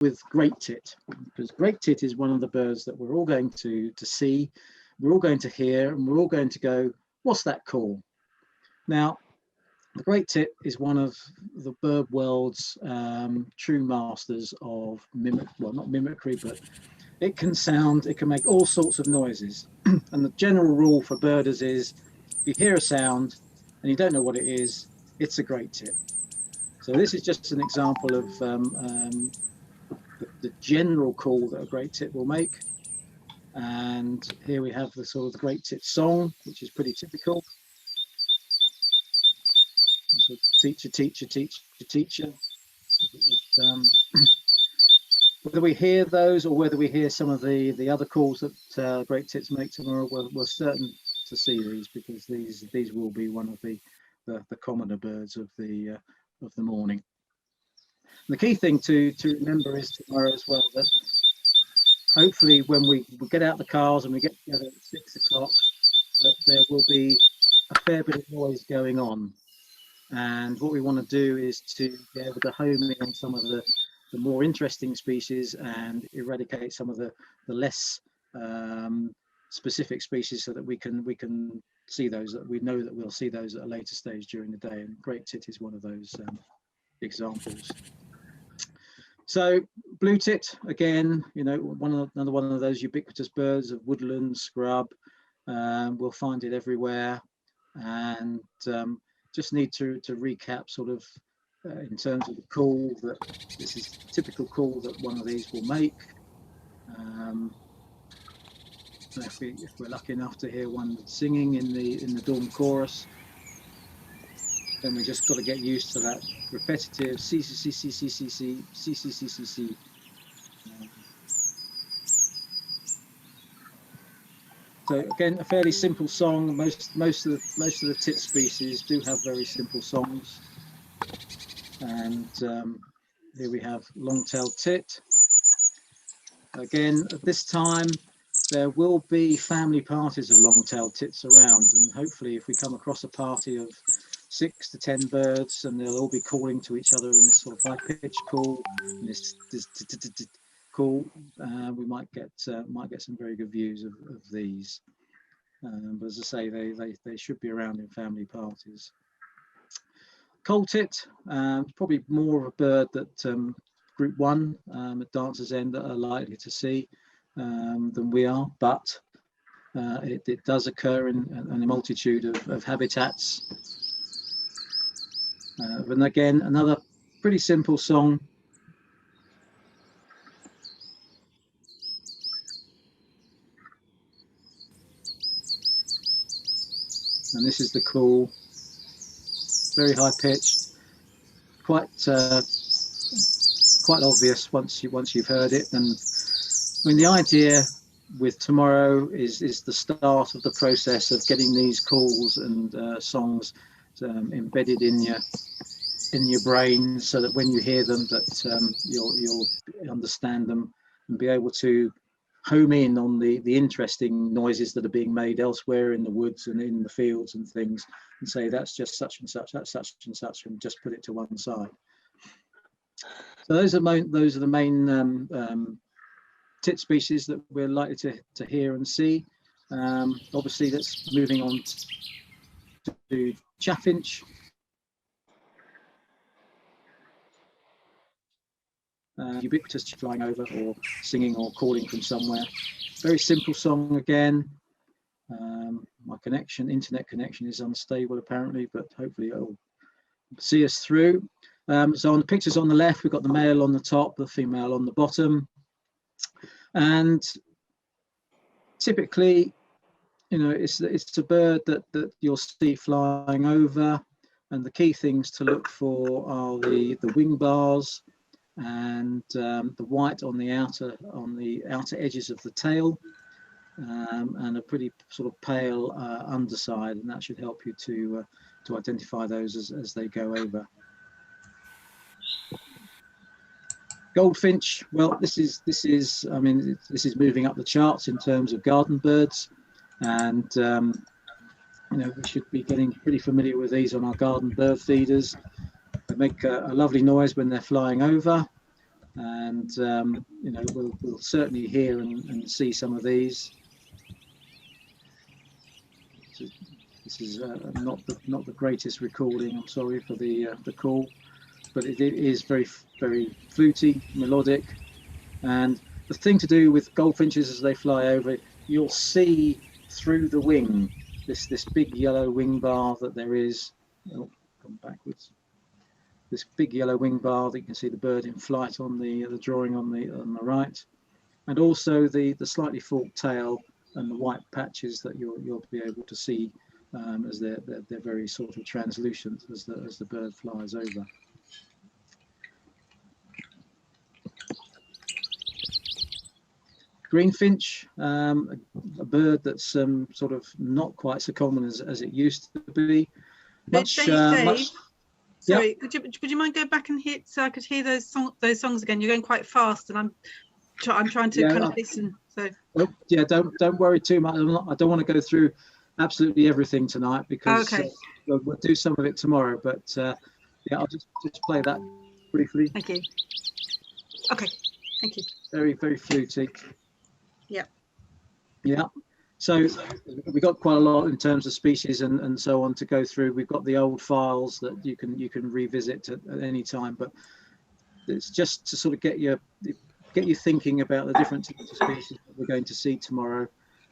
with great tit, because great tit is one of the birds that we're all going to see, we're all going to hear, and we're all going to go, what's that call? Now, the great tit is one of the bird world's true masters of not mimicry, but it can make all sorts of noises. And the general rule for birders is, if you hear a sound and you don't know what it is, it's a great tit. So this is just an example of the general call that a great tit will make. And here we have the sort of the great tit song, which is pretty typical. So teacher, teacher, teacher, teacher. Whether we hear those or whether we hear some of the other calls that great tits make tomorrow, we're certain to see these, because these will be one of the commoner birds of the morning. And the key thing to remember is tomorrow as well, that hopefully when we get out the cars and we get together at 6 o'clock, that there will be a fair bit of noise going on. And what we want to do is to be able to home in on some of the more interesting species and eradicate some of the less specific species, so that we can see those, that we know that we'll see those at a later stage during the day. And great tit is one of those examples. So blue tit, again, you know, another one of those ubiquitous birds of woodland, scrub. We'll find it everywhere, and just need to recap sort of in terms of the call, that this is a typical call that one of these will make. If we're lucky enough to hear one singing in the dawn chorus, then we just got to get used to that repetitive C C C C C C C C C C C C. So again, a fairly simple song. Most of the tit species do have very simple songs. And here we have long-tailed tit. Again, at this time, there will be family parties of long-tailed tits around, and hopefully if we come across a party of 6 to 10 birds, and they'll all be calling to each other in this sort of high-pitched call, and this call, we might get some very good views of these. But as I say, they should be around in family parties. Coal tit, probably more of a bird that Group 1 at Dancer's End are likely to see than we are, but it does occur in a multitude of habitats. And again, another pretty simple song. And this is the call, very high pitched, quite obvious once you've heard it. And I mean, the idea with tomorrow is the start of the process of getting these calls and songs embedded in your brain, so that when you hear them, that you'll understand them and be able to home in on the interesting noises that are being made elsewhere in the woods and in the fields and things, and say that's just such and such, that's such and such, and just put it to one side. So those are the main tit species that we're likely to hear and see. Obviously, that's moving on to chaffinch. Ubiquitous, flying over or singing or calling from somewhere. Very simple song again. My internet connection is unstable apparently, but hopefully it'll see us through. So on the pictures on the left, we've got the male on the top, the female on the bottom. And typically, you know, it's a bird that you'll see flying over, and the key things to look for are the wing bars and the white on the outer edges of the tail, and a pretty sort of pale underside, and that should help you to identify those as they go over. Goldfinch, well, this is moving up the charts in terms of garden birds, and you know, we should be getting pretty familiar with these on our garden bird feeders. They make a lovely noise when they're flying over. and you know, we'll certainly hear and see some of these. So this is not the greatest recording. I'm sorry for the call, but it is very fluty, melodic. And the thing to do with goldfinches as they fly over, you'll see through the wing this big yellow wing bar that there is. Oh, come backwards. This big yellow wing bar that you can see the bird in flight on the drawing on the right, and also the slightly forked tail and the white patches that you'll be able to see as they're very sort of translucent as the bird flies over. Greenfinch, a bird that's sort of not quite so common as it used to be. Dave, sorry, yeah. Would you mind going back and hit so I could hear those songs again? You're going quite fast, and I'm trying to kind of listen. So yeah, don't worry too much. I don't want to go through absolutely everything tonight because we'll do some of it tomorrow. But yeah, I'll just play that briefly. Thank you. Okay, thank you. Very fluty. Yeah. Yeah. So we've got quite a lot in terms of species and so on to go through. We've got the old files that you can revisit at any time, but it's just to sort of get you thinking about the different types of species that we're going to see tomorrow,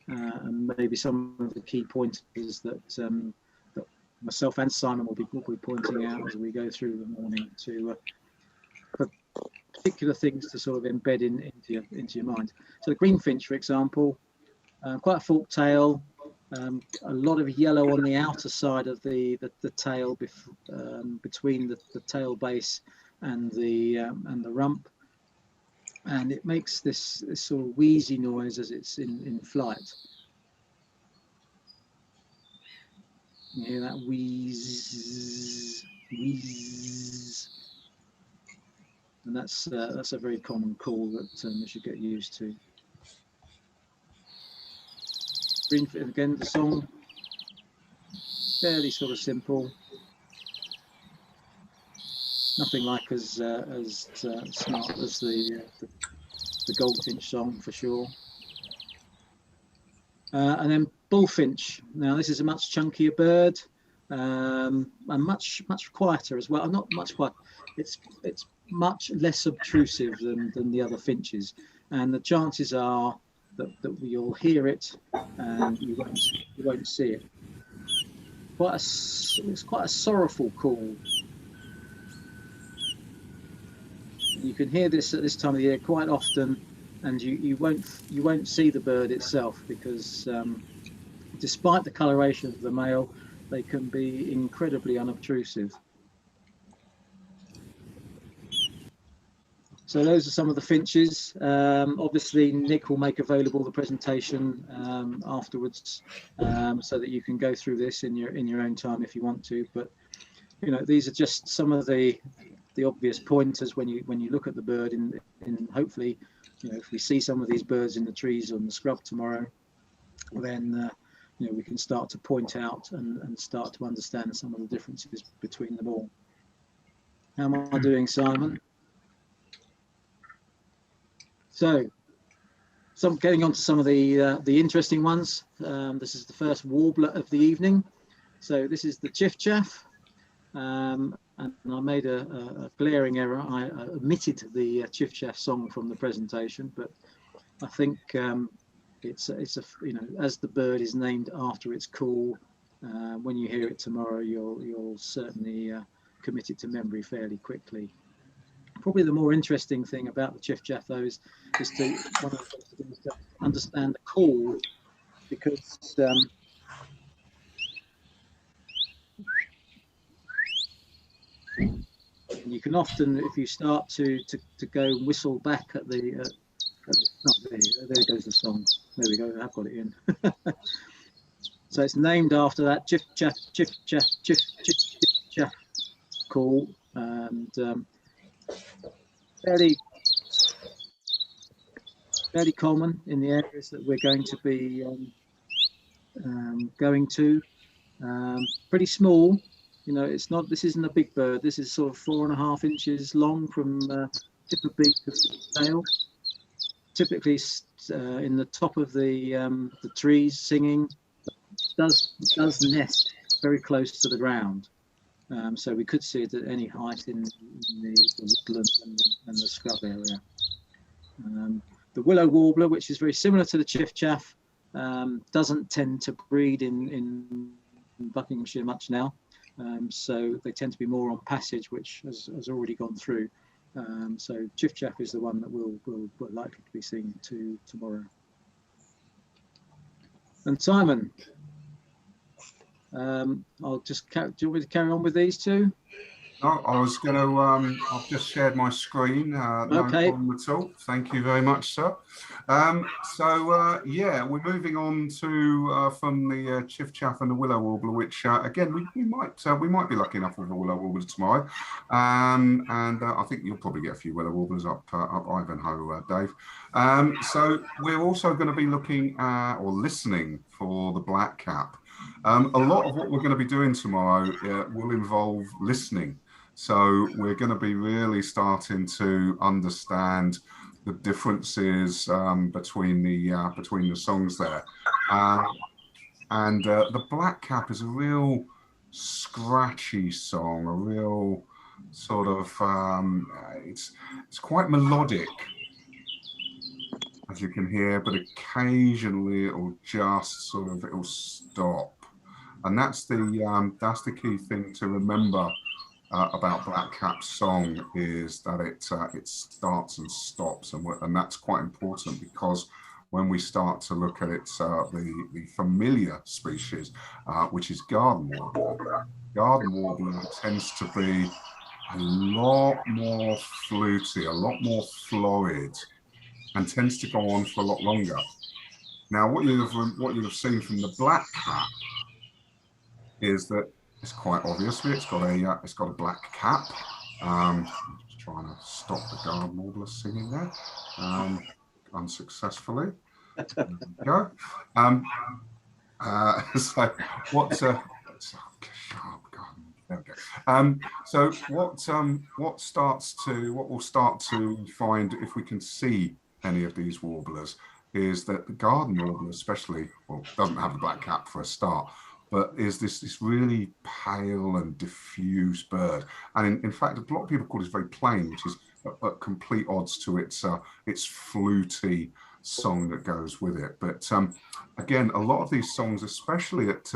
and maybe some of the key pointers that that myself and Simon will be pointing out as we go through the morning to particular things to sort of embed into your mind. So the greenfinch, for example. Quite a forked tail, a lot of yellow on the outer side of the tail between the tail base and the rump, and it makes this sort of wheezy noise as it's in flight. You hear that wheeze, and that's a very common call that you should get used to. Again, the song, fairly sort of simple, nothing like as smart as the goldfinch song for sure. And then bullfinch. Now this is a much chunkier bird, and much quieter as well. Not much quieter. It's much less obtrusive than the other finches, and the chances are that you'll hear it and you won't see it. It's quite a sorrowful call. You can hear this at this time of the year quite often, and you won't see the bird itself because despite the coloration of the male, they can be incredibly unobtrusive. So those are some of the finches. Obviously, Nick will make available the presentation afterwards, so that you can go through this in your own time if you want to. But you know, these are just some of the obvious pointers when you look at the bird. In hopefully, you know, if we see some of these birds in the trees or in the scrub tomorrow, then you know, we can start to point out and start to understand some of the differences between them all. How am I doing, Simon? So, getting on to some of the interesting ones. This is the first warbler of the evening. So this is the chiff-chaff, and I made a glaring error. I omitted the chiff-chaff song from the presentation, but I think it's a you know, as the bird is named after its call, when you hear it tomorrow, you'll certainly commit it to memory fairly quickly. Probably the more interesting thing about the chiff-chaff, though, is to understand the call, because you can often, if you start to go and whistle back at the there goes the song. There we go. I've got it in. So it's named after that chiff-chaff, chiff-chaff, chiff-chaff call, and fairly common in the areas that we're going to be going to. Pretty small, you know. This isn't a big bird. This is sort of 4.5 inches long from tip of beak of the tail, typically in the top of the trees singing, does nest very close to the ground. So we could see it at any height in the woodland and the scrub area. The willow warbler, which is very similar to the chiffchaff, doesn't tend to breed in Buckinghamshire much now. So they tend to be more on passage, which has already gone through. So chiffchaff is the one that we're likely to be seeing tomorrow. And Simon, I'll just do you want me to carry on with these two? No, I was going to, I've just shared my screen, no problem at all. Thank you very much, sir. Yeah, we're moving on to, from the chiffchaff and the willow warbler, which, again, we might be lucky enough with the willow warbler tomorrow. I think you'll probably get a few willow warblers up Ivanhoe, Dave. So we're also going to be looking at, or listening for the blackcap. A lot of what we're going to be doing tomorrow will involve listening. So we're going to be really starting to understand the differences between the songs there. The blackcap is a real scratchy song, a real sort of, it's quite melodic, as you can hear, but occasionally it'll just sort of, it'll stop. And that's the key thing to remember about blackcap's song, is that it starts and stops, and that's quite important, because when we start to look at it, the familiar species, which is garden warbler tends to be a lot more fluty, a lot more florid, and tends to go on for a lot longer. Now, what you have seen from the blackcap is that it's quite obviously it's got a black cap. Just trying to stop the garden warbler singing there, unsuccessfully. There we go. So what? There we go. So what we'll start to find, if we can see any of these warblers, is that the garden warbler especially, well, doesn't have the black cap for a start, but is this really pale and diffuse bird. And in fact, a lot of people call this very plain, which is at complete odds to its fluty song that goes with it. But again, a lot of these songs, especially at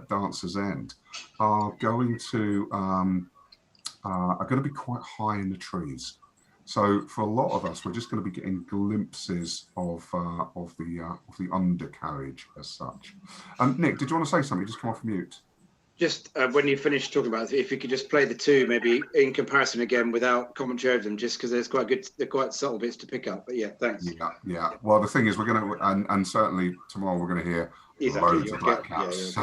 Dancer's End, are going to be quite high in the trees. So for a lot of us, we're just going to be getting glimpses of the undercarriage as such. Nick, did you want to say something? Just come off mute. Just when you finish talking about it, if you could just play the two maybe in comparison again without commentary over them, just because they're quite subtle bits to pick up. But yeah, thanks. Yeah. Well, the thing is, we're going to, and certainly tomorrow we're going to hear loads of black caps.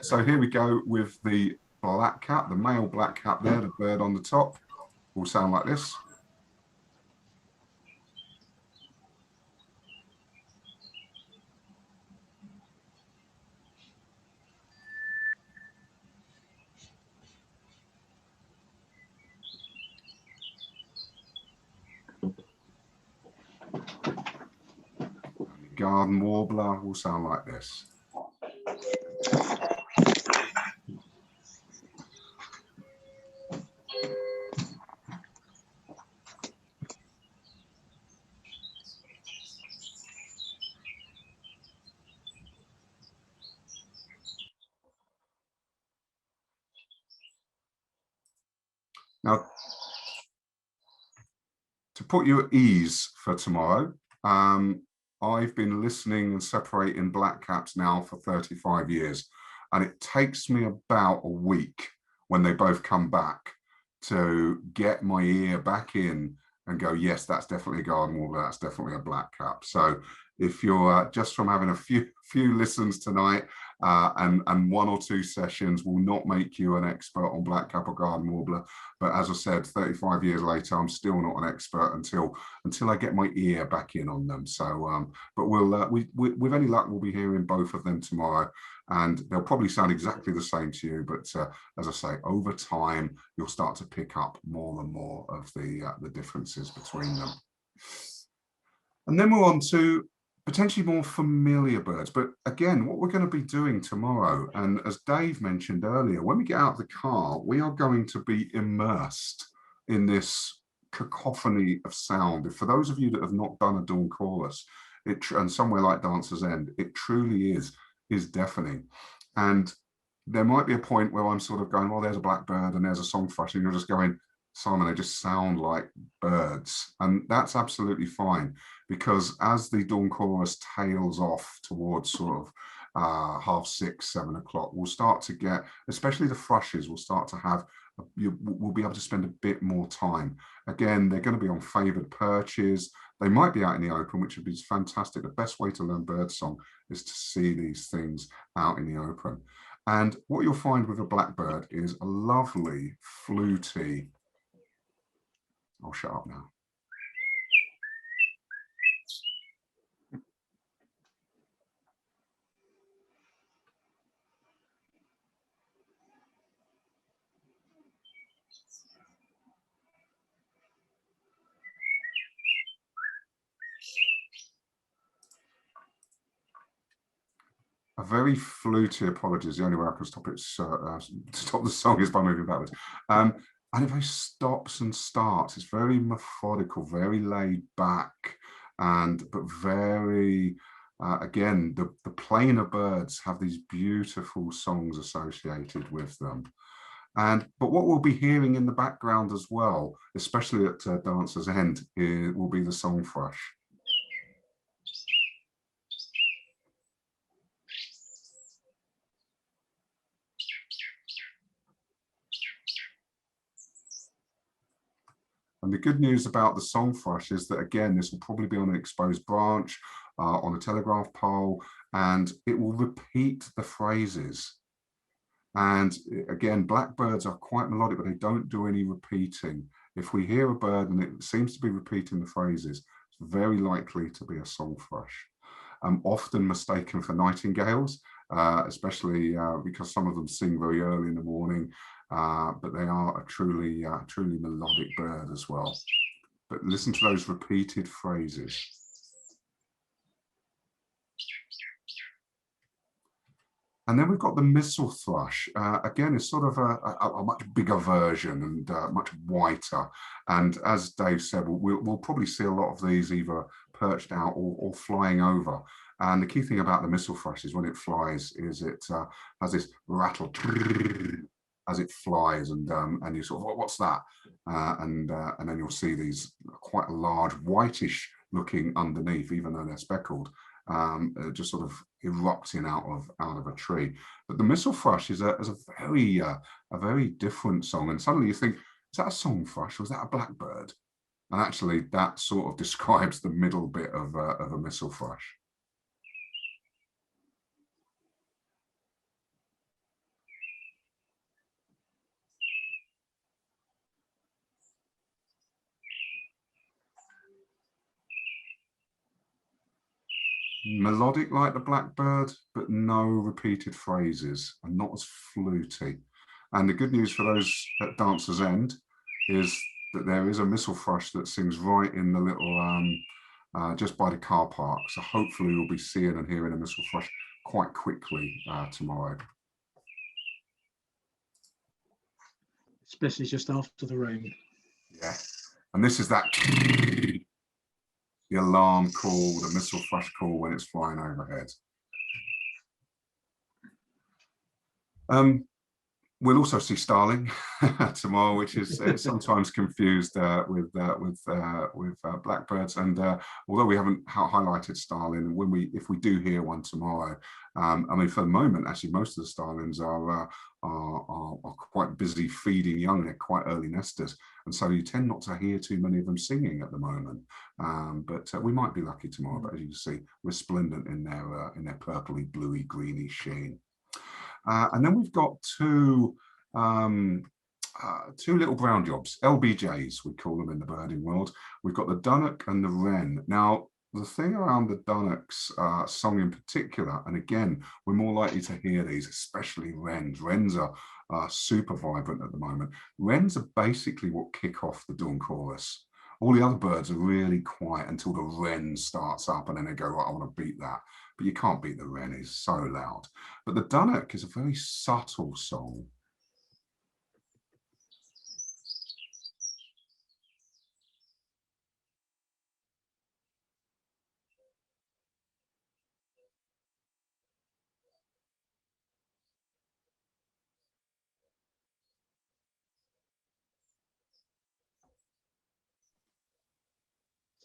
So here we go with the black cap, the male black cap there, the bird on the top. Will sound like this. Garden warbler will sound like this. Now, to put you at ease for tomorrow, I've been listening and separating blackcaps now for 35 years, and it takes me about a week when they both come back to get my ear back in and go, yes, that's definitely a garden warbler, that's definitely a blackcap. So if you're just from having a few listens tonight, and one or two sessions will not make you an expert on blackcap or garden warbler. But as I said, 35 years later, I'm still not an expert until I get my ear back in on them. So, but we'll with any luck, we'll be hearing both of them tomorrow. and they'll probably sound exactly the same to you, but as I say, over time you'll start to pick up more and more of the differences between them. And then we're on to potentially more familiar birds, but again, what we're going to be doing tomorrow, and as Dave mentioned earlier, when we get out of the car, we are going to be immersed in this cacophony of sound. For those of you that have not done a dawn chorus, and somewhere like Dancer's End, it truly is deafening. And there might be a point where I'm sort of going, well, there's a blackbird and there's a song thrush, and you're just going, Simon, they just sound like birds. And that's absolutely fine, because as the dawn chorus tails off towards sort of 6:30, 7 o'clock, we'll start to get, especially the thrushes, we'll start to have, we'll be able to spend a bit more time. Again, they're going to be on favoured perches. They might be out in the open, which would be fantastic. The best way to learn birdsong is to see these things out in the open. And what you'll find with a blackbird is a lovely, fluty, I'll shut up now. A very fluty, apologies, the only way I can stop it, stop the song is by moving backwards. And it very stops and starts. It's very methodical, very laid back, but very, again, the plainer birds have these beautiful songs associated with them. But what we'll be hearing in the background as well, especially at Dancer's End, will be the song thrush. And the good news about the song thrush is that, again, this will probably be on an exposed branch, on a telegraph pole, and it will repeat the phrases. And again, blackbirds are quite melodic, but they don't do any repeating. If we hear a bird and it seems to be repeating the phrases, it's very likely to be a song thrush. Often mistaken for nightingales, especially because some of them sing very early in the morning. But they are a truly melodic bird as well. But listen to those repeated phrases. And then we've got the missel thrush. Again, it's sort of a much bigger version and much whiter. And as Dave said, we'll probably see a lot of these either perched out or flying over. And the key thing about the missel thrush is when it flies is it has this rattle as it flies, and you sort of, what's that? And then you'll see these quite large whitish looking underneath, even though they're speckled, just sort of erupting out of a tree. But the missel thrush is a very different song, and suddenly you think, is that a song thrush or is that a blackbird? And actually, that sort of describes the middle bit of a missel thrush. Melodic like the blackbird, but no repeated phrases and not as fluty. And the good news for those at Dancer's End is that there is a missel thrush that sings right in the little, just by the car park. So hopefully we'll be seeing and hearing a missel thrush quite quickly tomorrow. Especially just after the rain. Yeah, and this is that the alarm call, the missel thrush call when it's flying overhead. We'll also see starling tomorrow, which is sometimes confused with blackbirds. And although we haven't highlighted starling, if we do hear one tomorrow, I mean, for the moment, actually, most of the starlings are quite busy feeding young. They're quite early nesters, and so you tend not to hear too many of them singing at the moment. But we might be lucky tomorrow. But as you can see, resplendent in their purpley, bluey, greeny sheen. And then we've got two little brown jobs, LBJs, we call them in the birding world. We've got the dunnock and the wren. Now, the thing around the Dunnock's song in particular, and again, we're more likely to hear these, especially wrens. Wrens are super vibrant at the moment. Wrens are basically what kick off the dawn chorus. All the other birds are really quiet until the wren starts up, and then they go, right, I want to beat that. But you can't beat the wren, it's so loud. But the Dunnock is a very subtle song.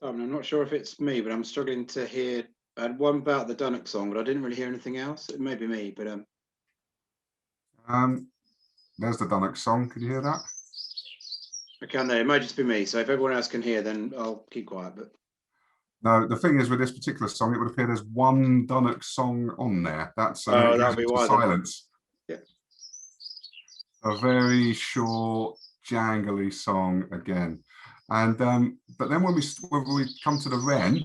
Simon, I'm not sure if it's me, but I'm struggling to hear. I had one about the Dunnock song, but I didn't really hear anything else. It may be me, but there's the Dunnock song. Could you hear that? I can there. It might just be me. So if everyone else can hear, then I'll keep quiet. But no, the thing is with this particular song, it would appear there's one Dunnock song on there. That's that'll be why. Silence. Yeah. A very short, jangly song again. And but then when we come to the wren,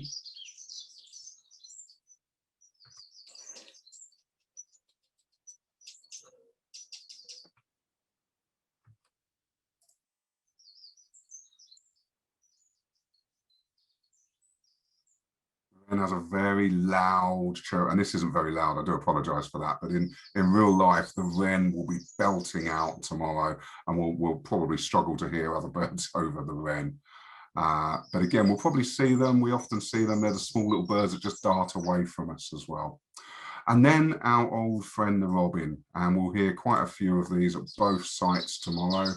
has a very loud chirp, and this isn't very loud, I do apologize for that, but in real life the wren will be belting out tomorrow, and we'll probably struggle to hear other birds over the wren. But again, we'll probably see them. We often see them. They're the small little birds that just dart away from us as well. And then our old friend the robin, and we'll hear quite a few of these at both sites tomorrow.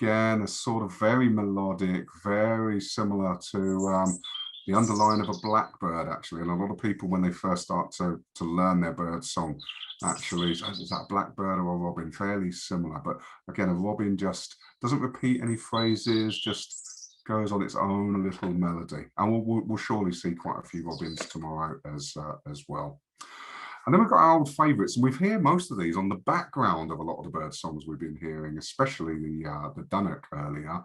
Again, a sort of very melodic, very similar to the underline of a blackbird, actually. And a lot of people, when they first start to learn their bird song, actually, is that a blackbird or a robin? Fairly similar. But again, a robin just doesn't repeat any phrases, just goes on its own little melody. And we'll surely see quite a few robins tomorrow as well. And then we've got our old favourites, and we've heard most of these on the background of a lot of the bird songs we've been hearing, especially the Dunnock earlier.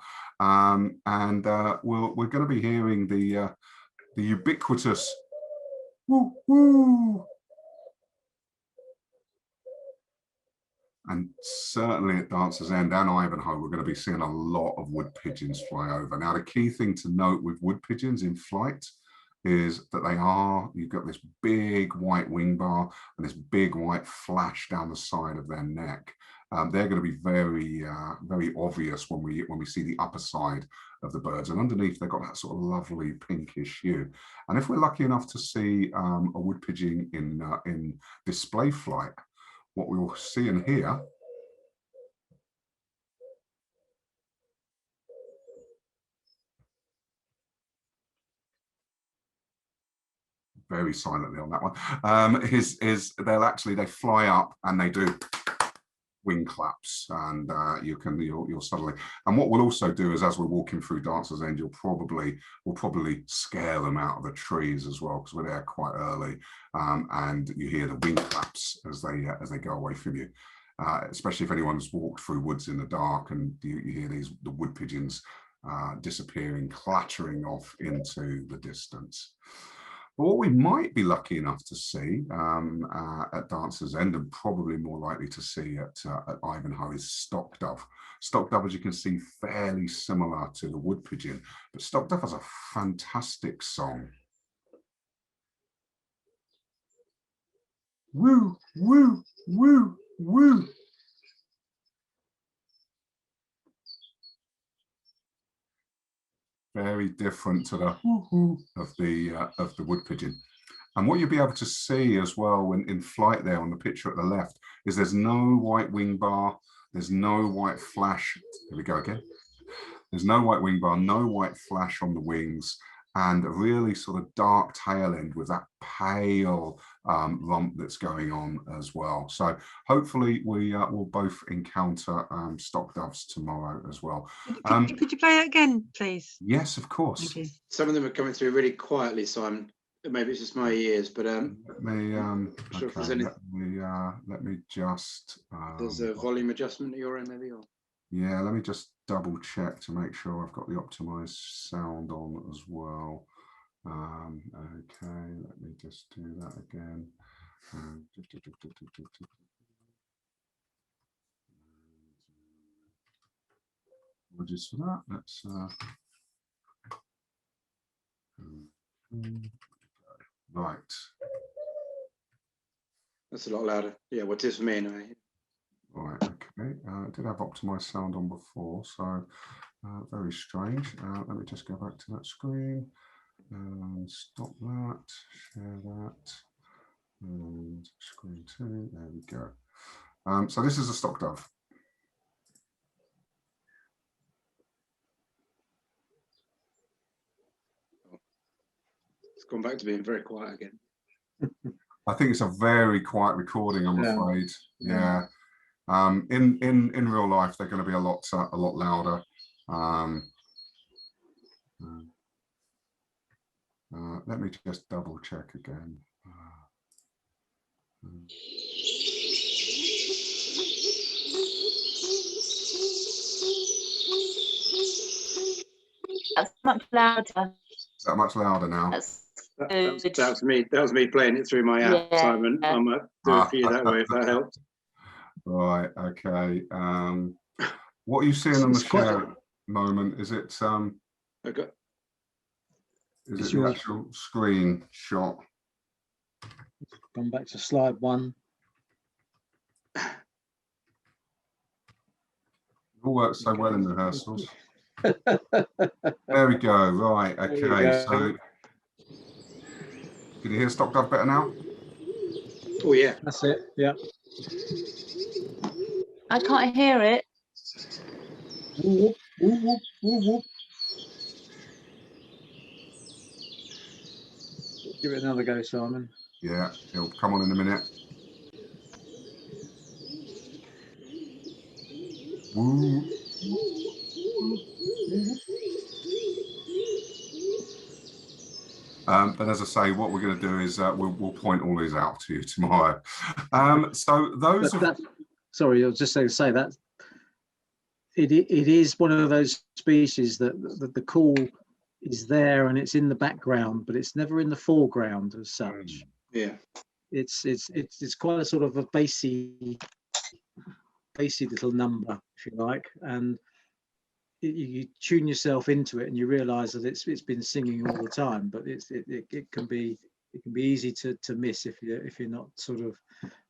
We're going to be hearing the ubiquitous woo woo, and certainly at Dancer's End and Ivanhoe, we're going to be seeing a lot of wood pigeons fly over. Now, the key thing to note with wood pigeons in flight is that you've got this big white wing bar and this big white flash down the side of their neck. They're going to be very, very obvious when we see the upper side of the birds, and underneath they've got that sort of lovely pinkish hue. And if we're lucky enough to see a wood pigeon in display flight, what we will see and hear very silently on that one, is they fly up and they do wing claps, and you'll suddenly, and what we'll also do is, as we're walking through Dancer's End, we'll probably scare them out of the trees as well, because we're there quite early, and you hear the wing claps as they go away from you, especially if anyone's walked through woods in the dark and you hear the wood pigeons disappearing, clattering off into the distance. But what we might be lucky enough to see at Dancer's End, and probably more likely to see at Ivanhoe, is stock dove. Stock dove, as you can see, fairly similar to the wood pigeon, but stock dove has a fantastic song. Woo, woo, woo, woo. Very different to the hoo-hoo of the wood pigeon. And what you'll be able to see as well when in flight there on the picture at the left is there's no white wing bar, there's no white flash. Here we go again. There's no white wing bar, no white flash on the wings, and a really sort of dark tail end with that pale rump that's going on as well. So hopefully we will both encounter stock doves tomorrow as well. Could you play it again, please? Yes, of course. Thank you. Some of them are coming through really quietly, so maybe it's just my ears, but let me sure if okay, there's any. let me just There's a volume adjustment at your end, maybe. Or yeah, let me just double check to make sure I've got the optimized sound on as well. Okay, let me just do that again. Apologies for that. Let's right. that's a lot louder. Yeah, what it is for me anyway. Right, okay. I did have optimized sound on before, so very strange. Let me just go back to that screen and stop that, share that, and screen 2. There we go. So this is a stock dove. It's gone back to being very quiet again. I think it's a very quiet recording, I'm afraid. Yeah. In real life, they're going to be a lot louder. Let me just double check again. That's much louder. Is that much louder now? That was me playing it through my app, Yeah. Simon. I might do it for you that way if that helps. Right. Okay. What are you seeing on the share moment? Is it Okay. is it the actual screen shot? Gone back to slide 1. It all works so well in rehearsals. There we go. Right. Okay. So can you hear stock dove better now? Oh yeah. That's it. Yeah. I can't hear it. Woo, woo, woo, woo, woo. Give it another go, Simon. Yeah, it'll come on in a minute. Woo. But as I say, what we're going to do is we'll point all these out to you tomorrow. So those. Sorry, I was just saying to say that it is one of those species that the call is there and it's in the background, but it's never in the foreground as such. Yeah. It's quite a sort of a bassy little number, if you like, and you tune yourself into it and you realize that it's been singing all the time, but it can be easy to miss if you're not sort of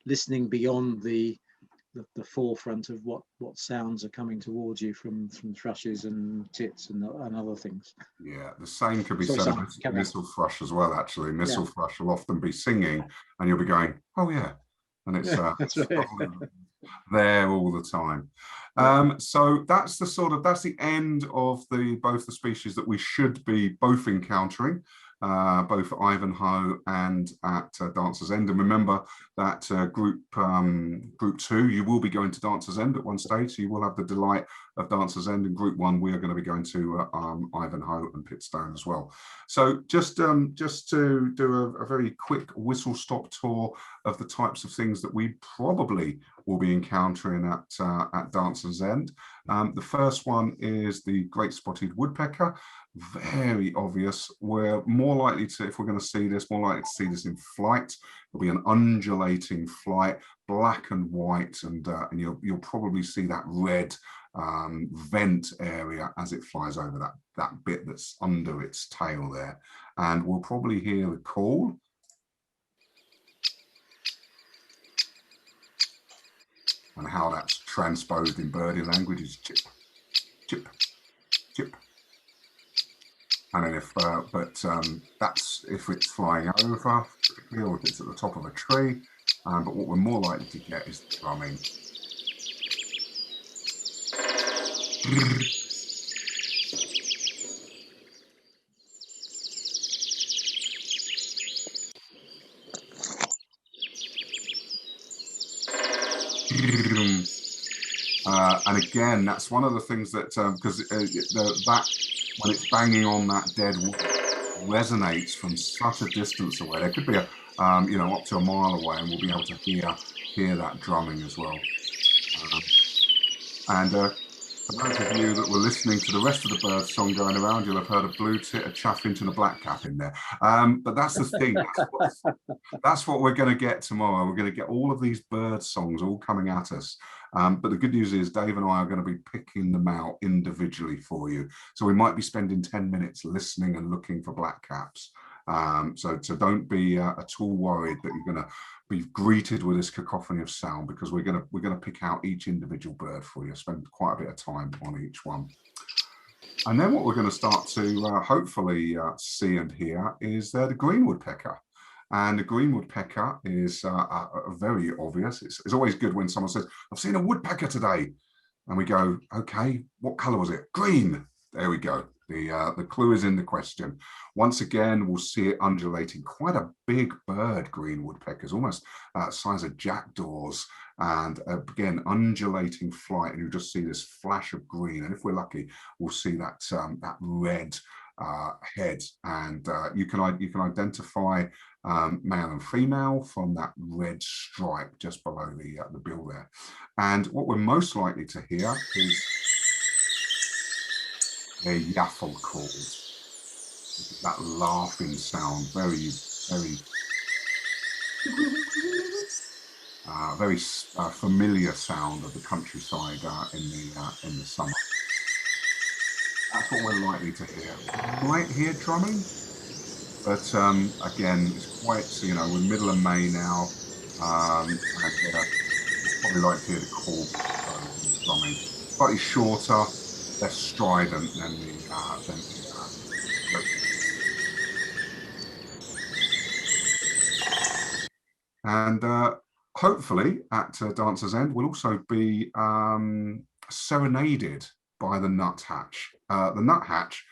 listening beyond the forefront of what sounds are coming towards you from thrushes and tits and other things. Yeah, the same could be said of missile thrush as well. Actually, missile thrush will often be singing and you'll be going, oh yeah, and it's that's right. there all the time. So that's the end of both the species that we should be both encountering, both at Ivanhoe and at Dancer's End. And remember that group 2, you will be going to Dancer's End at one stage, so you will have the delight of Dancer's End. In group 1, we are going to be going to Ivanhoe and Pitstone as well. So just to do a very quick whistle-stop tour of the types of things that we probably will be encountering at Dancer's End. The first one is the great spotted woodpecker. Very obvious. We're more likely to, if we're going to see this, more likely to see this in flight. It'll be an undulating flight, black and white, and you'll probably see that red vent area as it flies over that bit that's under its tail there. And we'll probably hear the call. And how that's transposed in birdie language is chip, chip, chip. And then that's if it's flying over, or if it's at the top of a tree. But what we're more likely to get is the drumming. And again, that's one of the things that because that when it's banging on that dead wood, resonates from such a distance away. There could be a, you know, up to a mile away, and we'll be able to hear that drumming as well. For those of you that were listening to the rest of the bird song going around, you'll have heard a blue tit, a chaffinch, and a blackcap in there. But that's the thing. That's what we're going to get tomorrow. We're going to get all of these bird songs all coming at us. But the good news is Dave and I are going to be picking them out individually for you. So we might be spending 10 minutes listening and looking for blackcaps. So don't be at all worried that you're going to be greeted with this cacophony of sound, because we're going to pick out each individual bird for you, spend quite a bit of time on each one. And then what we're going to start to hopefully see and hear is the green woodpecker. And the green woodpecker is very obvious. It's always good when someone says, I've seen a woodpecker today. And we go, okay, what color was it? Green. There we go. The clue is in the question. Once again, we'll see it undulating. Quite a big bird, green woodpeckers, almost size of jackdaws. And again, undulating flight. And you'll just see this flash of green. And if we're lucky, we'll see that that red head. And you can identify male and female from that red stripe just below the bill there. And what we're most likely to hear is a yaffle call. That laughing sound, very familiar sound of the countryside in the summer. That's what we're likely to hear. We might hear drumming, but again, it's quite, you know, we're middle of May now, and probably like to hear the call drumming. Slightly shorter, less strident than the and hopefully at Dancer's End we'll also be serenaded by the nuthatch. The nuthatch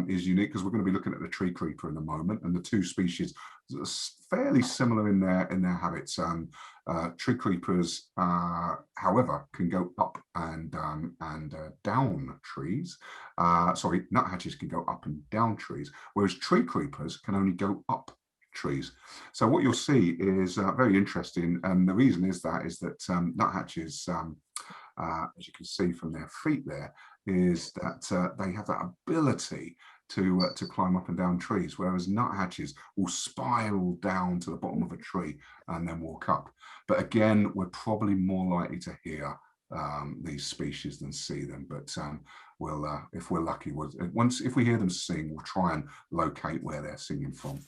is unique because we're going to be looking at the tree creeper in a moment, and the two species are fairly similar in their habits. Tree creepers, however, can go up and down trees. Sorry, nuthatches can go up and down trees, whereas tree creepers can only go up trees. So what you'll see is very interesting, and the reason is that nuthatches, as you can see from their feet there, is that they have that ability to climb up and down trees, whereas nuthatches will spiral down to the bottom of a tree and then walk up. But again, we're probably more likely to hear these species than see them. But we'll, if we're lucky, if we hear them sing, we'll try and locate where they're singing from.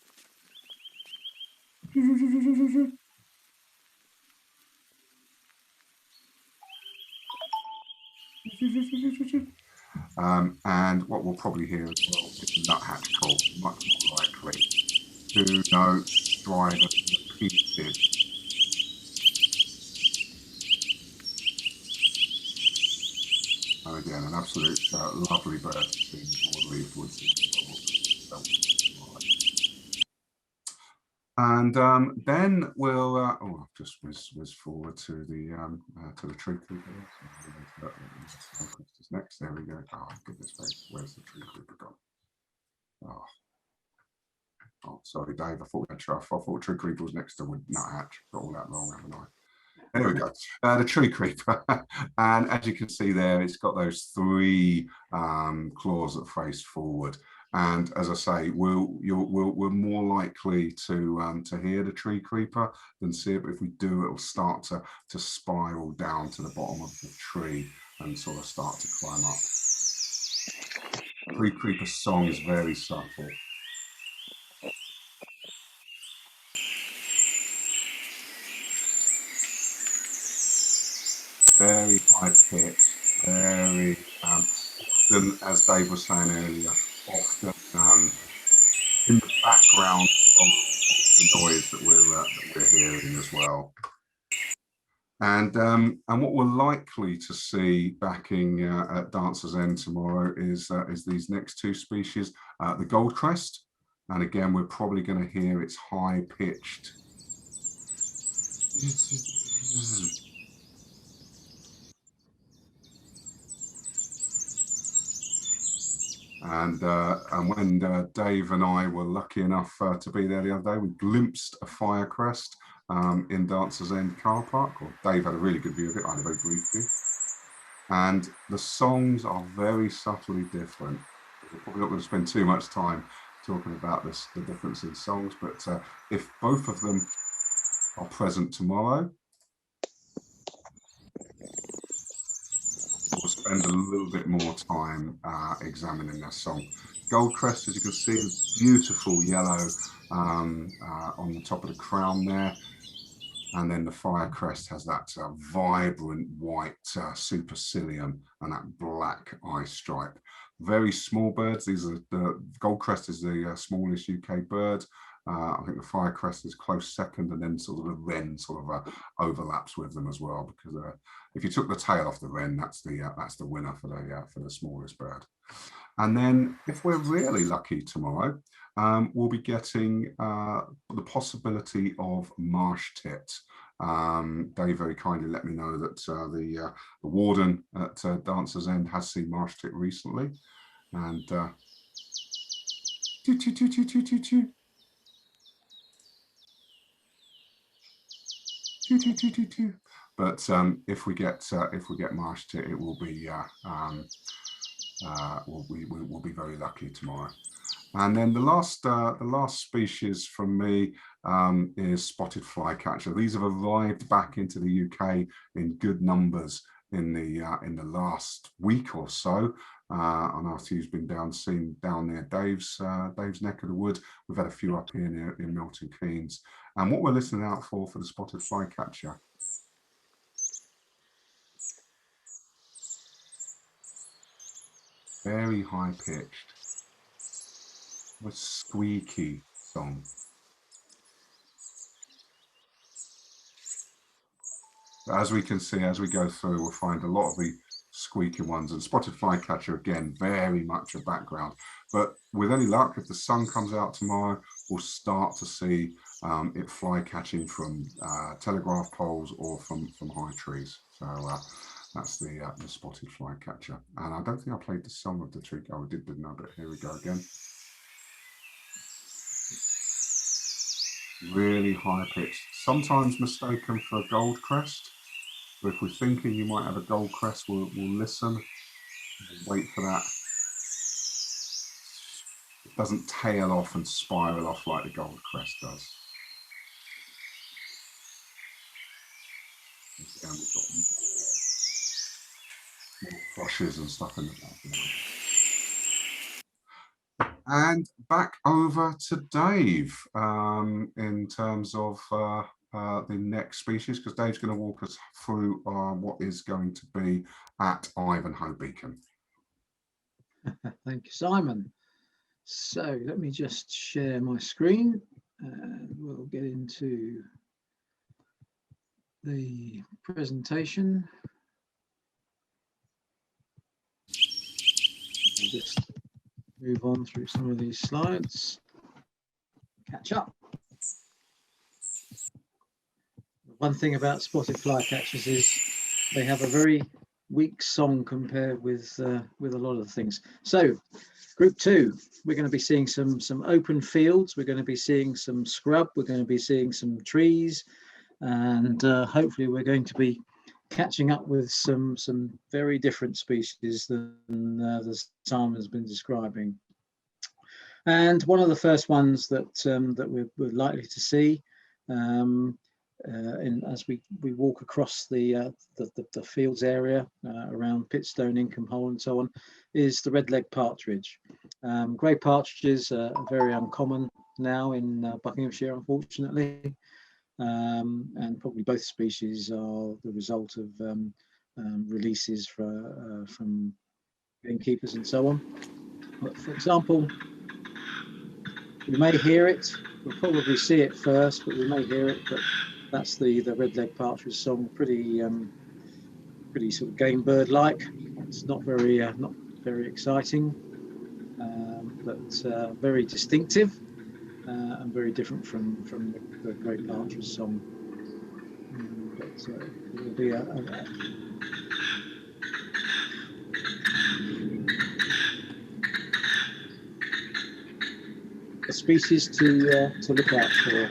And what we'll probably hear as well is the nuthatch call, much more likely to note, strident, repeated. And again, an absolute lovely bird to sing broadleaf woods. And then we'll I've just whiz forward to the tree creeper. Next, there we go. Oh goodness me, where's the tree creeper gone? Oh, sorry, Dave. I thought tree creeper was next to nuthatch. Got all that wrong, haven't I? There we go. The tree creeper, and as you can see there, it's got those three claws that face forward. And as I say, we're more likely to hear the tree creeper than see it. But if we do, it'll start to spiral down to the bottom of the tree and sort of start to climb up. Tree creeper song is very subtle. Very high pitch, very often, as Dave was saying earlier, often in the background of the noise that we're hearing as well. And what we're likely to see backing at Dancer's End tomorrow is these next two species, the goldcrest, and again we're probably going to hear its high pitched. And when Dave and I were lucky enough to be there the other day, we glimpsed a firecrest in Dancers End car park. Or Dave had a really good view of it. I had a very brief view. And the songs are very subtly different. We're probably not going to spend too much time talking about the difference in songs, but if both of them are present tomorrow, we'll spend a little bit more time examining their song. Goldcrest, as you can see, beautiful yellow on the top of the crown there. And then the Firecrest has that vibrant white supercilium and that black eye stripe. Very small birds. These are the Goldcrest is the smallest UK bird. I think the Firecrest is close second, and then sort of the wren sort of overlaps with them as well. Because if you took the tail off the wren, that's the winner for the smallest bird. And then, if we're really lucky tomorrow, we'll be getting the possibility of marsh tit. Dave very kindly let me know that the warden at Dancers End has seen marsh tit recently, and but if we get marsh tit, it will be we'll be very lucky tomorrow. And then the last species from me is spotted flycatcher. These have arrived back into the UK in good numbers in the last week or so. And after you've been seen down near Dave's neck of the wood, we've had a few up here in Milton Keynes. And what we're listening out for the spotted flycatcher, very high pitched, with squeaky song. As we can see, as we go through, we'll find a lot of the squeaky ones, and spotted flycatcher again, very much a background. But with any luck, if the sun comes out tomorrow, we'll start to see it fly catching from telegraph poles or from high trees. So that's the spotted flycatcher. And I don't think I played the song of the tree. Oh, I didn't know, but here we go again. Really high pitched, sometimes mistaken for a gold crest. But if we're thinking you might have a gold crest, we'll listen, we'll wait for that. It doesn't tail off and spiral off like the gold crest does. And we've got more thrushes and stuff in the background. And back over to Dave in terms of the next species, because Dave's going to walk us through what is going to be at Ivanhoe Beacon. Thank you, Simon. So let me just share my screen and we'll get into the presentation. I'll just move on through some of these slides, catch up. One thing about spotted flycatchers is they have a very weak song compared with a lot of things. So group 2, we're going to be seeing some open fields, we're going to be seeing some scrub, we're going to be seeing some trees, and hopefully we're going to be catching up with some very different species than the Simon has been describing. And one of the first ones that we're likely to see as we walk across the fields area around Pitstone, Inkham Hole and so on, is the red-legged partridge. Grey partridges are very uncommon now in Buckinghamshire, unfortunately. And probably both species are the result of releases from gamekeepers and so on. But for example, we may hear it, we'll probably see it first, but we may hear it, but that's the red-legged partridge song, pretty sort of game bird-like. It's not very exciting, but very distinctive. And very different from the grey partridge song. But it will be species to look out for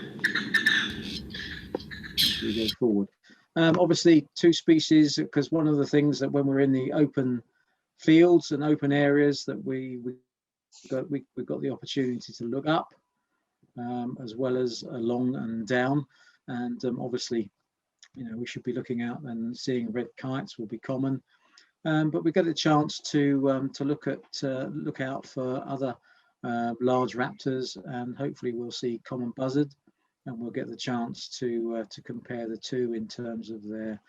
as we go forward. Obviously, 2 species, because one of the things that when we're in the open fields and open areas that we've got the opportunity to look up as well as along and down, and obviously, we should be looking out and seeing red kites will be common, but we get a chance to look out for other large raptors, and hopefully we'll see common buzzard, and we'll get the chance to compare the 2 in terms of their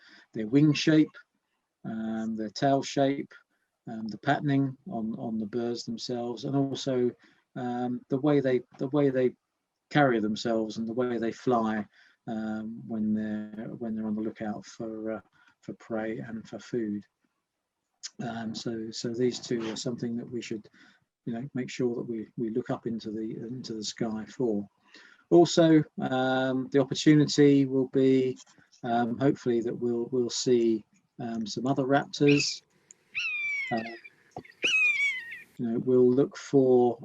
wing shape, their tail shape, the patterning on the birds themselves, and also the way they carry themselves and the way they fly when they're on the lookout for prey and for food. So these 2 are something that we should make sure that we look up into the sky for. Also, the opportunity will be hopefully that we'll see some other raptors. We'll look for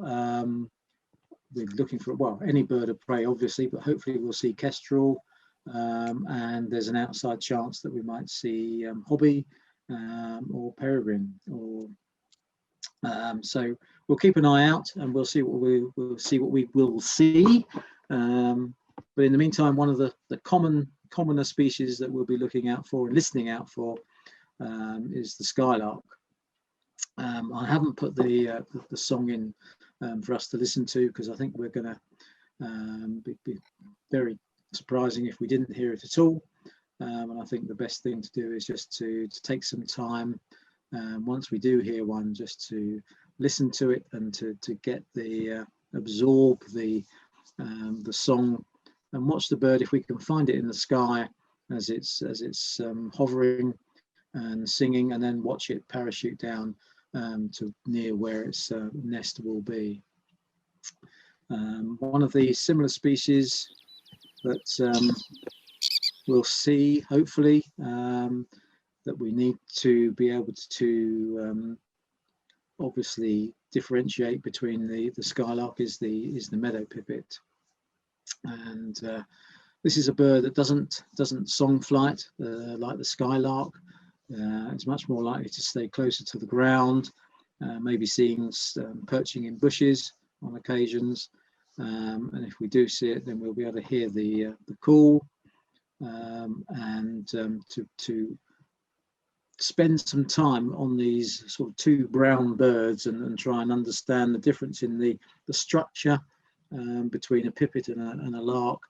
we're looking for any bird of prey, obviously, but hopefully we'll see kestrel, and there's an outside chance that we might see hobby or peregrine, or so we'll keep an eye out and we'll see what we will see. But in the meantime, one of the commoner species that we'll be looking out for and listening out for is the skylark. I haven't put the song in for us to listen to, because I think we're going to be very surprising if we didn't hear it at all. And I think the best thing to do is just to take some time, once we do hear one, just to listen to it and to get absorb the song, and watch the bird if we can find it in the sky as it's hovering and singing, and then watch it parachute down to near where its nest will be. One of the similar species that we'll see, hopefully, that we need to be able to obviously differentiate between the skylark is the meadow pipit, and this is a bird that doesn't song flight like the skylark. It's much more likely to stay closer to the ground, maybe perching in bushes on occasions, and if we do see it, then we'll be able to hear the call, and to spend some time on these sort of 2 brown birds and try and understand the difference in the structure between a pipit and a lark,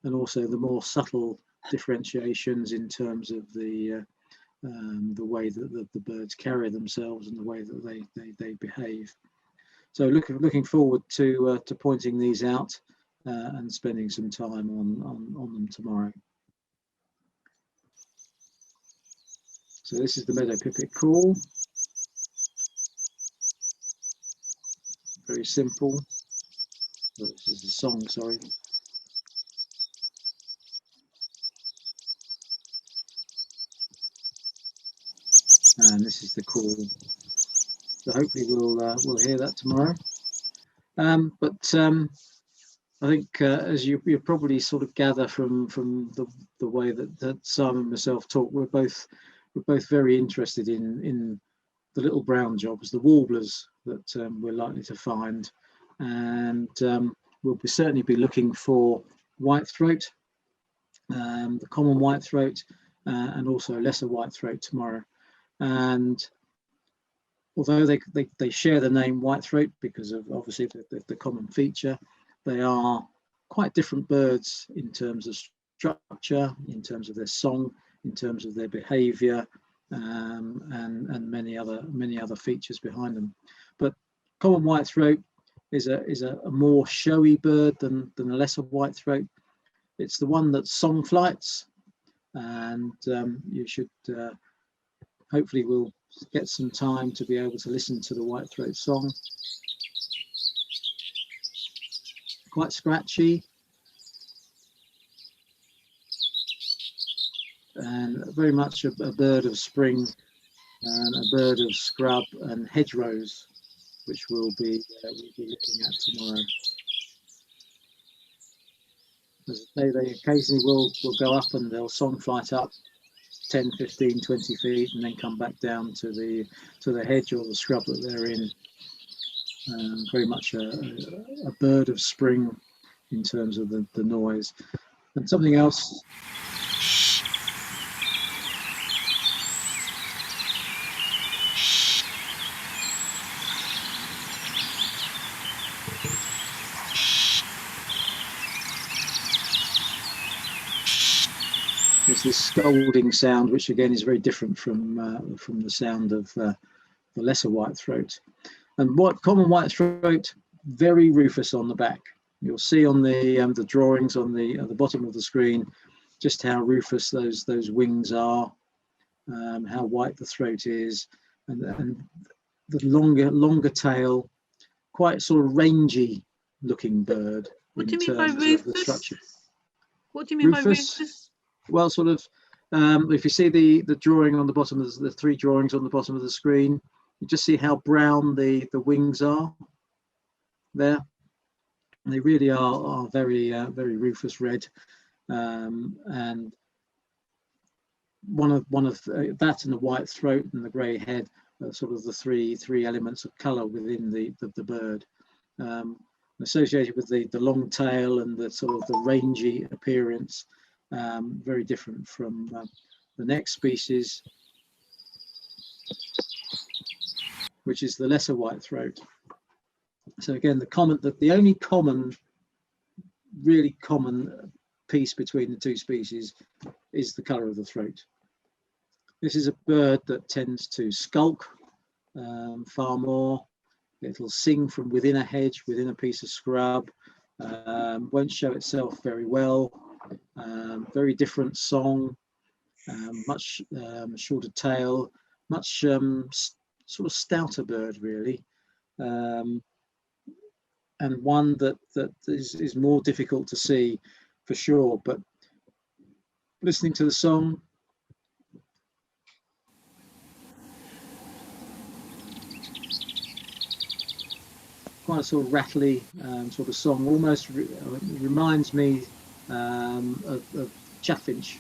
and also the more subtle differentiations in terms of the way that the birds carry themselves and the way that they behave. So looking forward to pointing these out and spending some time on them tomorrow. So this is the meadow pipit call. Very simple. Oh, this is the song, sorry. And this is the call. So hopefully we'll hear that tomorrow. But I think as you probably sort of gather from the way that Simon and myself talk, we're both very interested in the little brown jobs, the warblers that we're likely to find, and we'll certainly be looking for whitethroat, the common whitethroat, and also lesser whitethroat tomorrow. And although they share the name whitethroat because of obviously the common feature, they are quite different birds in terms of structure, in terms of their song, in terms of their behaviour, and many other features behind them. But common whitethroat is a more showy bird than a lesser whitethroat. It's the one that song flights, and you should hopefully we'll get some time to be able to listen to the whitethroat song. Quite scratchy, and very much a bird of spring and a bird of scrub and hedgerows, which we'll be looking at tomorrow. They occasionally will go up and they'll song flight up 10, 15, 20 feet and then come back down to the hedge or the scrub that they're in. Very much a bird of spring in terms of the noise. And something else. There's this scolding sound, which again is very different from the sound of the lesser whitethroat. And common whitethroat, very rufous on the back. You'll see on the drawings on the bottom of the screen just how rufous those wings are, how white the throat is, and the longer tail, quite sort of rangy looking bird. What do you mean by rufous? What do you mean by rufous? Well, sort of, if you see the drawing on the bottom of the three drawings on the bottom of the screen, you just see how brown the wings are there. And they really are very very rufous red, and one of that and the white throat and the grey head are sort of the three elements of colour within the bird. Associated with the long tail and the sort of the rangy appearance. Very different from the next species, which is the lesser whitethroat. So again, the only really common piece between the two species is the colour of the throat. This is a bird that tends to skulk far more. It'll sing from within a hedge, within a piece of scrub. Won't show itself very well. Very different song, much shorter tail, much sort of stouter bird really, and one that is more difficult to see for sure. But listening to the song, quite a sort of rattly sort of song, almost reminds me of chaffinch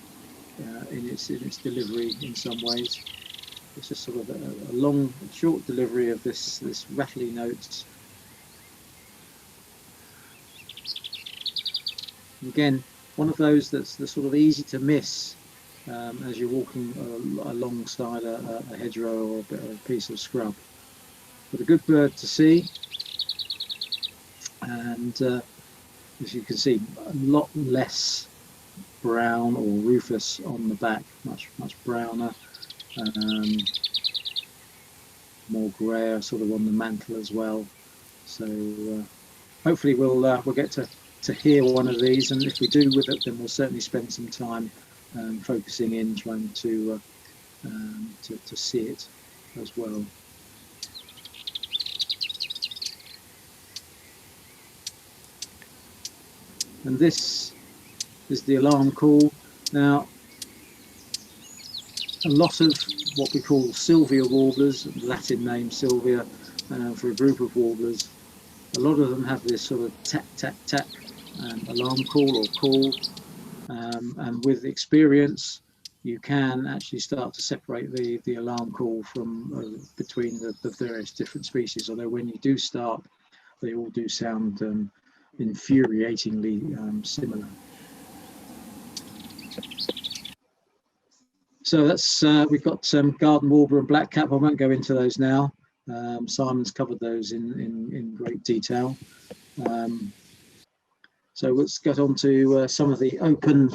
in its delivery in some ways. It's just sort of a short delivery of this rattly notes. Again, one of those that's sort of easy to miss as you're walking alongside a hedgerow or a piece of scrub. But a good bird to see, and as you can see, a lot less brown or rufous on the back, much browner, more grey sort of on the mantle as well. So hopefully we'll get to hear one of these, and if we do with it, then we'll certainly spend some time focusing in, trying to see it as well. And this is the alarm call. Now, a lot of what we call Sylvia warblers, Latin name Sylvia, for a group of warblers, a lot of them have this sort of tap, tap, tap alarm call or call. And with experience, you can actually start to separate the alarm call from between the various different species, although when you do start, they all do sound infuriatingly similar. So that's we've got garden warbler and blackcap. I won't go into those now. Simon's covered those in great detail. So let's get on to some of the open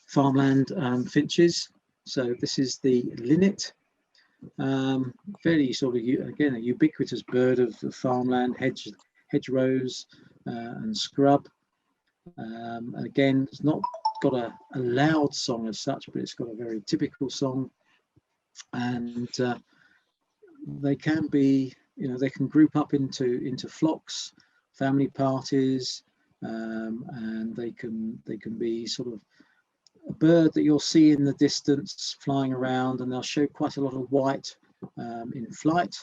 farmland finches. So this is the linnet. Very sort of, again, a ubiquitous bird of the farmland, hedgerows and scrub. Again, it's not got a loud song as such, but it's got a very typical song. And they can be, they can group up into flocks, family parties, and they can be sort of a bird that you'll see in the distance flying around, and they'll show quite a lot of white in flight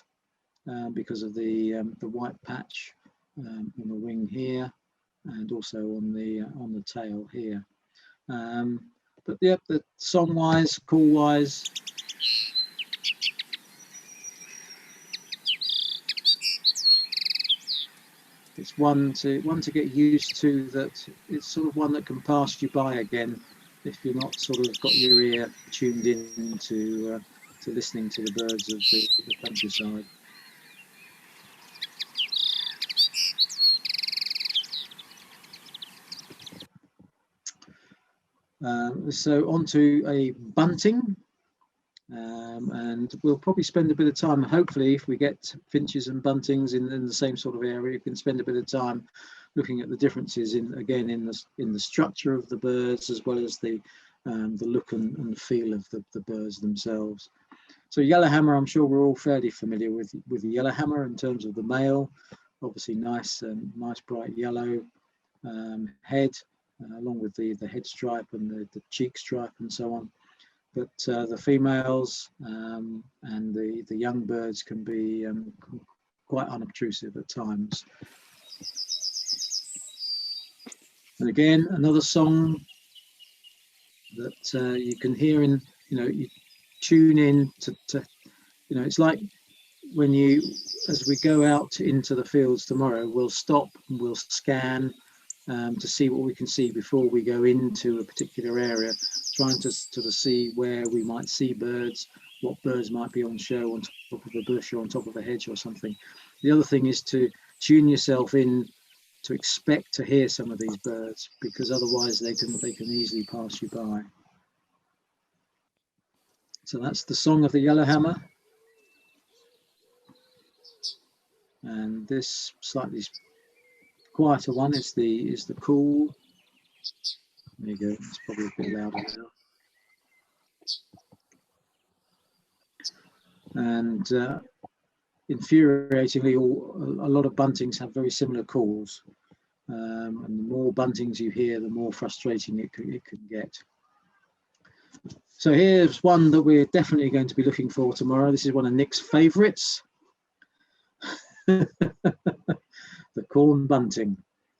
because of the white patch on the wing here. and also on the tail here. But yeah, the song wise, call wise, it's one to get used to, that it's sort of one that can pass you by again if you're not sort of got your ear tuned in to listening to the birds of the countryside. So on to a bunting, and we'll probably spend a bit of time, hopefully if we get finches and buntings in the same sort of area, you can spend a bit of time looking at the differences in the structure of the birds, as well as the look and feel of the birds themselves. So yellowhammer, I'm sure we're all fairly familiar with the yellowhammer in terms of the male. Obviously nice bright yellow head, along with the head stripe and the cheek stripe and so on. But the females and the young birds can be quite unobtrusive at times. And again, another song that you can hear in, you tune in to, it's like when as we go out into the fields tomorrow, we'll stop and we'll scan to see what we can see before we go into a particular area, trying to sort of see where we might see birds, what birds might be on show on top of a bush or on top of a hedge or something. The other thing is to tune yourself in to expect to hear some of these birds, because otherwise they can easily pass you by. So that's the song of the yellowhammer. And this slightly quieter one is the call. There you go. It's probably a bit louder now. And infuriatingly, a lot of buntings have very similar calls. And the more buntings you hear, the more frustrating it can get. So here's one that we're definitely going to be looking for tomorrow. This is one of Nick's favourites. The corn bunting.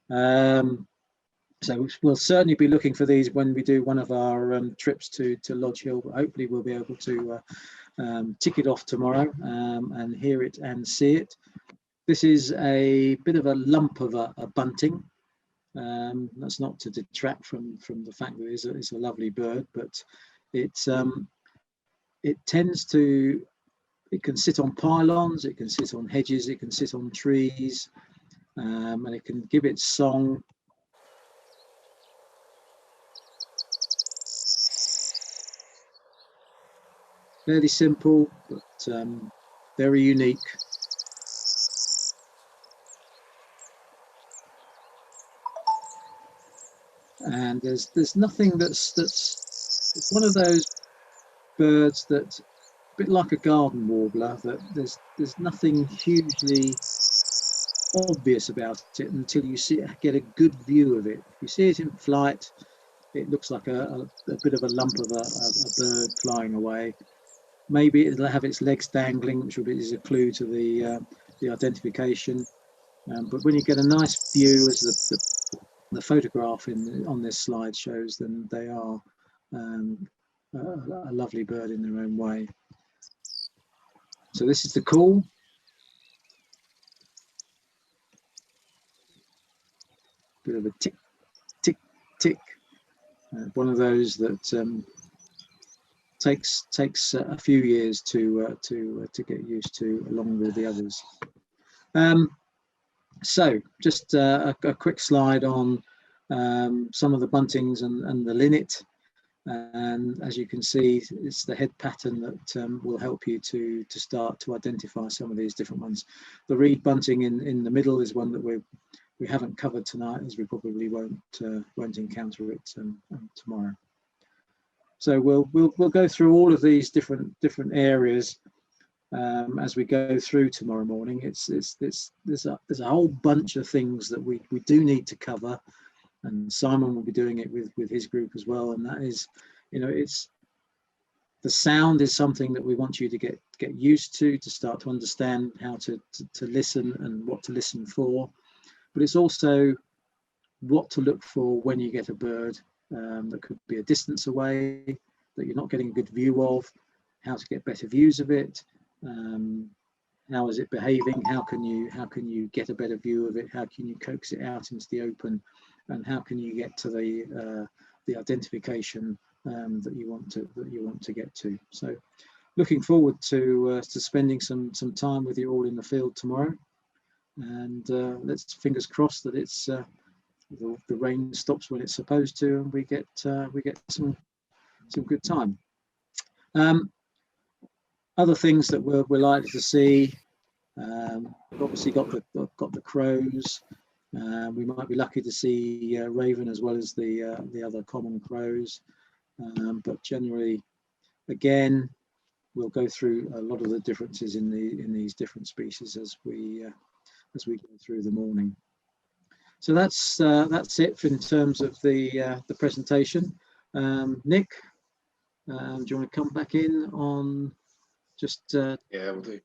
So we'll certainly be looking for these when we do one of our trips to Lodge Hill. Hopefully we'll be able to tick it off tomorrow and hear it and see it. This is a bit of a lump of a bunting. That's not to detract from the fact that it's a lovely bird, but it tends to, it can sit on pylons, it can sit on hedges, it can sit on trees, and it can give its song. Fairly simple, but very unique. And there's nothing it's one of those birds that's a bit like a garden warbler, that there's nothing hugely obvious about it until you get a good view of it. If you see it in flight, it looks like a bit of a lump of a bird flying away. Maybe it'll have its legs dangling, which is a clue to the identification. But when you get a nice view, as the photograph on this slide shows, then they are a lovely bird in their own way. So this is the call. Bit of a tick, tick, tick. One of those that takes a few years to get used to, along with the others. So just a quick slide on some of the buntings and the linnet. And as you can see, it's the head pattern that will help you to start to identify some of these different ones. The reed bunting in the middle is one that we haven't covered tonight, as we probably won't encounter it tomorrow. So we'll go through all of these different areas as we go through tomorrow morning. There's a whole bunch of things that we do need to cover, and Simon will be doing it with his group as well. And that is, it's the sound is something that we want you to get used to start to understand how to listen and what to listen for. But it's also what to look for when you get a bird that could be a distance away, that you're not getting a good view of, how to get better views of it, how is it behaving, how can you get a better view of it, how can you coax it out into the open, and how can you get to the identification that you want to get to. So looking forward to spending some time with you all in the field tomorrow, and let's fingers crossed that it's the rain stops when it's supposed to, and we get some good time. Other things that we're likely to see, we've obviously got the crows. We might be lucky to see raven as well as the other common crows, but generally, again, we'll go through a lot of the differences in these different species as we go through the morning. So that's it in terms of the presentation. Nick, do you want to come back in on just yeah, we'll do.